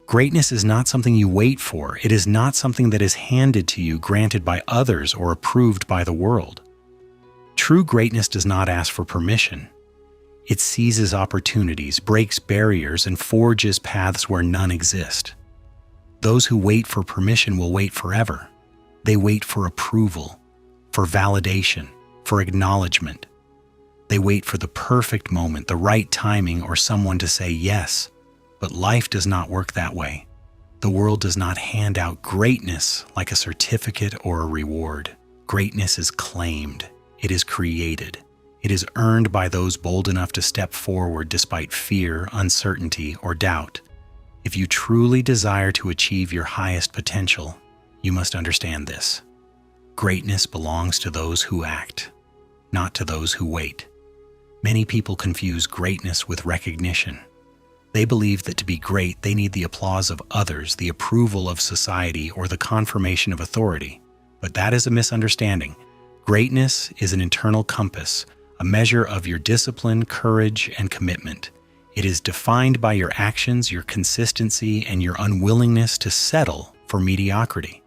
Greatness is not something you wait for. It is not something that is handed to you, granted by others, or approved by the world. True greatness does not ask for permission. It seizes opportunities, breaks barriers, and forges paths where none exist. Those who wait for permission will wait forever. They wait for approval, for validation, for acknowledgement. They wait for the perfect moment, the right timing, or someone to say yes. But life does not work that way. The world does not hand out greatness like a certificate or a reward. Greatness is claimed. It is created. It is earned by those bold enough to step forward despite fear, uncertainty, or doubt. If you truly desire to achieve your highest potential, you must understand this. Greatness belongs to those who act, not to those who wait. Many people confuse greatness with recognition. They believe that to be great, they need the applause of others, the approval of society, or the confirmation of authority. But that is a misunderstanding. Greatness is an internal compass, a measure of your discipline, courage, and commitment. It is defined by your actions, your consistency, and your unwillingness to settle for mediocrity.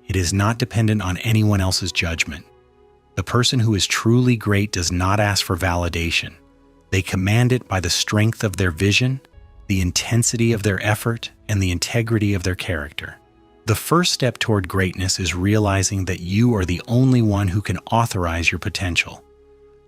It is not dependent on anyone else's judgment. The person who is truly great does not ask for validation. They command it by the strength of their vision, the intensity of their effort, and the integrity of their character. The first step toward greatness is realizing that you are the only one who can authorize your potential.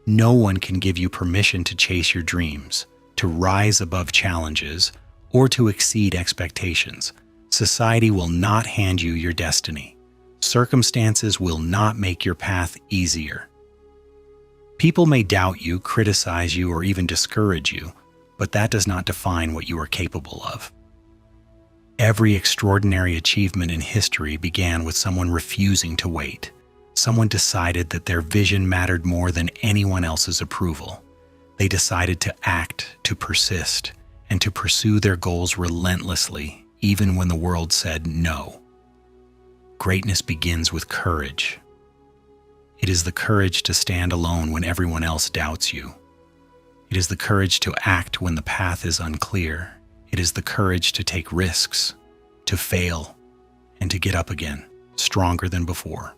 No one can give you permission to chase your dreams, to rise above challenges, or to exceed expectations. Society will not hand you your destiny. Circumstances will not make your path easier. People may doubt you, criticize you, or even discourage you, but that does not define what you are capable of. Every extraordinary achievement in history began with someone refusing to wait. Someone decided that their vision mattered more than anyone else's approval. They decided to act, to persist, and to pursue their goals relentlessly, even when the world said no. Greatness begins with courage. It is the courage to stand alone when everyone else doubts you. It is the courage to act when the path is unclear. It is the courage to take risks, to fail, and to get up again, stronger than before.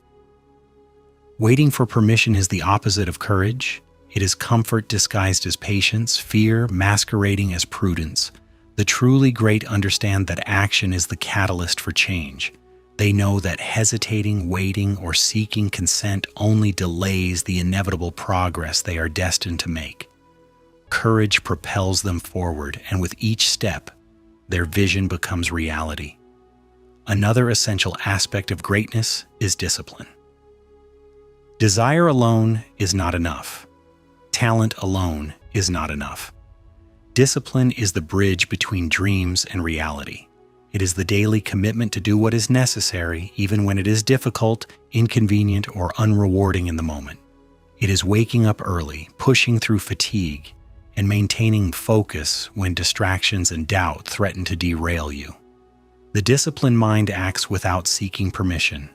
Waiting for permission is the opposite of courage. It is comfort disguised as patience, fear masquerading as prudence. The truly great understand that action is the catalyst for change. They know that hesitating, waiting, or seeking consent only delays the inevitable progress they are destined to make. Courage propels them forward, and with each step, their vision becomes reality. Another essential aspect of greatness is discipline. Desire alone is not enough. Talent alone is not enough. Discipline is the bridge between dreams and reality. It is the daily commitment to do what is necessary, even when it is difficult, inconvenient, or unrewarding in the moment. It is waking up early, pushing through fatigue, and maintaining focus when distractions and doubt threaten to derail you. The disciplined mind acts without seeking permission.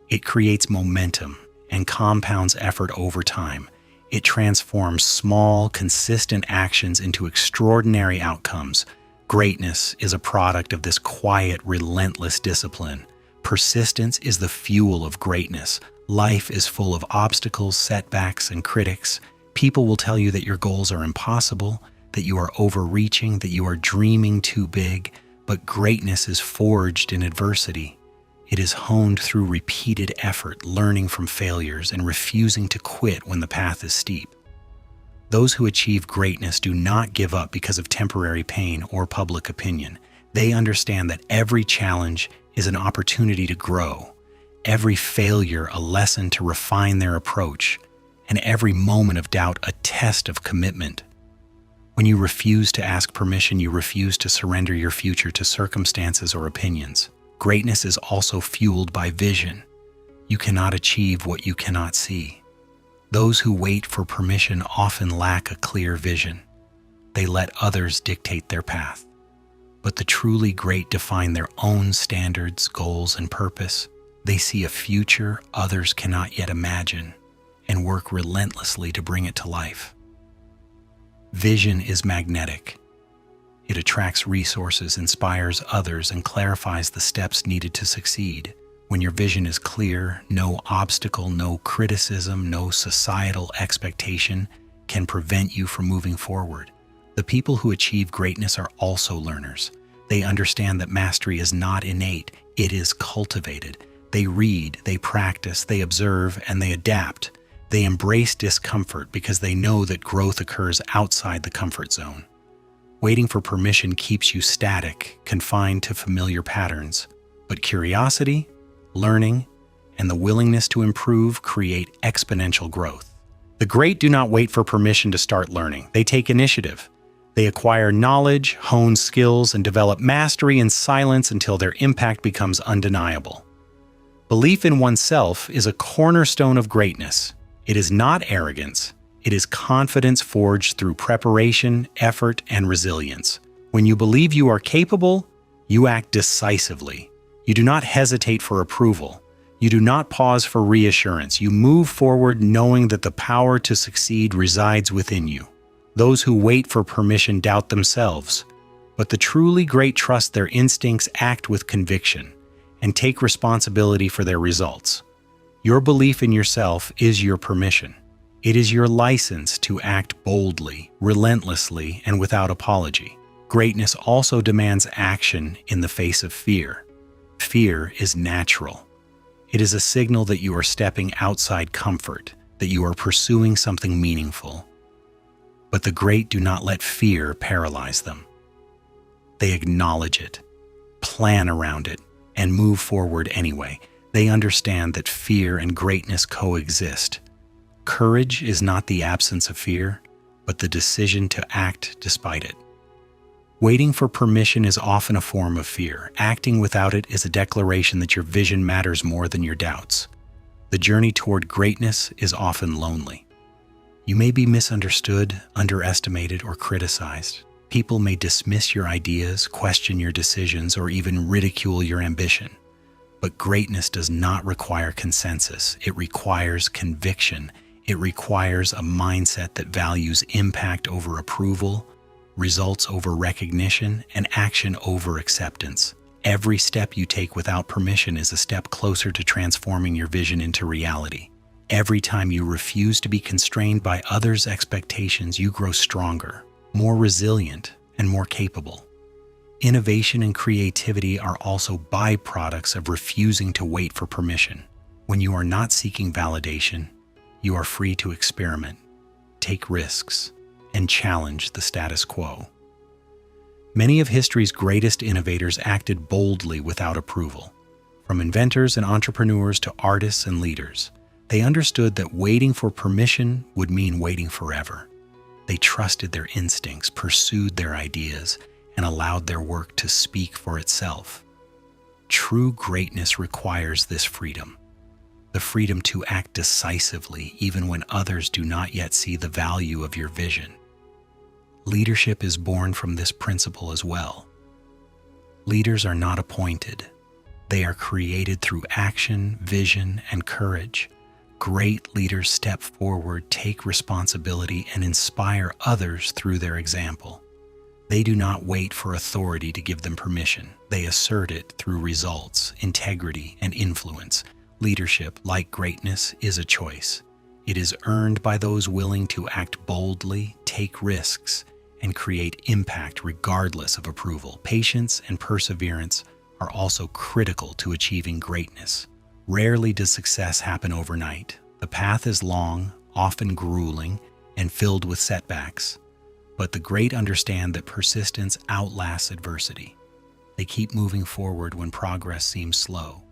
It creates momentum and compounds effort over time. It transforms small, consistent actions into extraordinary outcomes. Greatness is a product of this quiet, relentless discipline. Persistence is the fuel of greatness. Life is full of obstacles, setbacks, and critics. People will tell you that your goals are impossible, that you are overreaching, that you are dreaming too big, but greatness is forged in adversity. It is honed through repeated effort, learning from failures, and refusing to quit when the path is steep. Those who achieve greatness do not give up because of temporary pain or public opinion. They understand that every challenge is an opportunity to grow, every failure a lesson to refine their approach, and every moment of doubt a test of commitment. When you refuse to ask permission, you refuse to surrender your future to circumstances or opinions. Greatness is also fueled by vision. You cannot achieve what you cannot see. Those who wait for permission often lack a clear vision. They let others dictate their path. But the truly great define their own standards, goals, and purpose. They see a future others cannot yet imagine and work relentlessly to bring it to life. Vision is magnetic. It attracts resources, inspires others, and clarifies the steps needed to succeed. When your vision is clear, no obstacle, no criticism, no societal expectation can prevent you from moving forward. The people who achieve greatness are also learners. They understand that mastery is not innate, it is cultivated. They read, they practice, they observe, and they adapt. They embrace discomfort because they know that growth occurs outside the comfort zone. Waiting for permission keeps you static, confined to familiar patterns. But curiosity, learning, and the willingness to improve create exponential growth. The great do not wait for permission to start learning. They take initiative. They acquire knowledge, hone skills, and develop mastery in silence until their impact becomes undeniable. Belief in oneself is a cornerstone of greatness. It is not arrogance. It is confidence forged through preparation, effort, and resilience. When you believe you are capable, you act decisively. You do not hesitate for approval. You do not pause for reassurance. You move forward knowing that the power to succeed resides within you. Those who wait for permission doubt themselves, but the truly great trust their instincts, act with conviction, and take responsibility for their results. Your belief in yourself is your permission. It is your license to act boldly, relentlessly, and without apology. Greatness also demands action in the face of fear. Fear is natural. It is a signal that you are stepping outside comfort, that you are pursuing something meaningful. But the great do not let fear paralyze them. They acknowledge it, plan around it, and move forward anyway. They understand that fear and greatness coexist. Courage is not the absence of fear, but the decision to act despite it. Waiting for permission is often a form of fear. Acting without it is a declaration that your vision matters more than your doubts. The journey toward greatness is often lonely. You may be misunderstood, underestimated, or criticized. People may dismiss your ideas, question your decisions, or even ridicule your ambition. But greatness does not require consensus. It requires conviction. It requires a mindset that values impact over approval, results over recognition, and action over acceptance. Every step you take without permission is a step closer to transforming your vision into reality. Every time you refuse to be constrained by others' expectations, you grow stronger, more resilient, and more capable. Innovation and creativity are also byproducts of refusing to wait for permission. When you are not seeking validation, you are free to experiment, take risks, and challenge the status quo. Many of history's greatest innovators acted boldly without approval. From inventors and entrepreneurs to artists and leaders, they understood that waiting for permission would mean waiting forever. They trusted their instincts, pursued their ideas, and allowed their work to speak for itself. True greatness requires this freedom, the freedom to act decisively even when others do not yet see the value of your vision. Leadership is born from this principle as well. Leaders are not appointed. They are created through action, vision, and courage. Great leaders step forward, take responsibility, and inspire others through their example. They do not wait for authority to give them permission. They assert it through results, integrity, and influence. Leadership, like greatness, is a choice. It is earned by those willing to act boldly, take risks, and create impact regardless of approval. Patience and perseverance are also critical to achieving greatness. Rarely does success happen overnight. The path is long, often grueling, and filled with setbacks. But the great understand that persistence outlasts adversity. They keep moving forward when progress seems slow.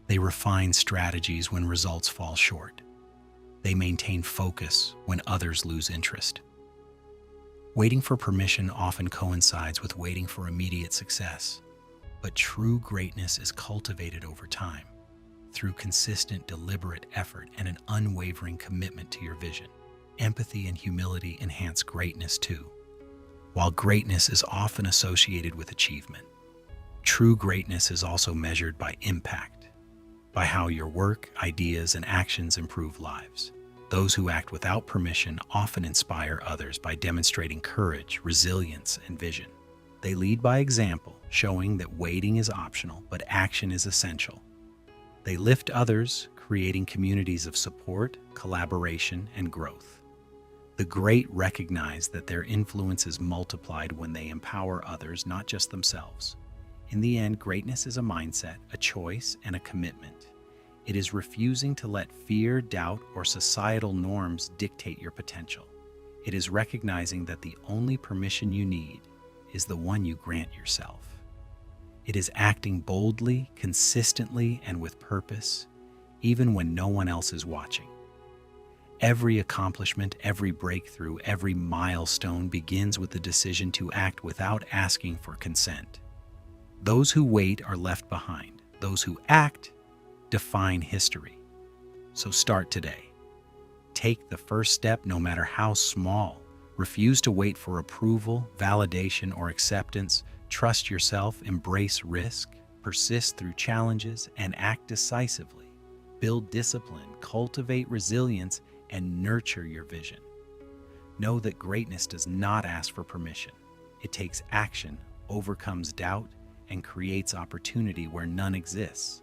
They refine strategies when results fall short. They maintain focus when others lose interest. Waiting for permission often coincides with waiting for immediate success. But true greatness is cultivated over time, through consistent, deliberate effort and an unwavering commitment to your vision. Empathy and humility enhance greatness too. While greatness is often associated with achievement, true greatness is also measured by impact, by how your work, ideas, and actions improve lives. Those who act without permission often inspire others by demonstrating courage, resilience, and vision. They lead by example, showing that waiting is optional, but action is essential. They lift others, creating communities of support, collaboration, and growth. The great recognize that their influence is multiplied when they empower others, not just themselves. In the end, greatness is a mindset, a choice, and a commitment. It is refusing to let fear, doubt, or societal norms dictate your potential. It is recognizing that the only permission you need is the one you grant yourself. It is acting boldly, consistently, and with purpose, even when no one else is watching. Every accomplishment, every breakthrough, every milestone begins with the decision to act without asking for consent. Those who wait are left behind. Those who act define history. So start today. Take the first step, no matter how small. Refuse to wait for approval, validation, or acceptance. Trust yourself, embrace risk, persist through challenges, and act decisively. Build discipline, cultivate resilience, and nurture your vision. Know that greatness does not ask for permission. It takes action, overcomes doubt, and creates opportunity where none exists.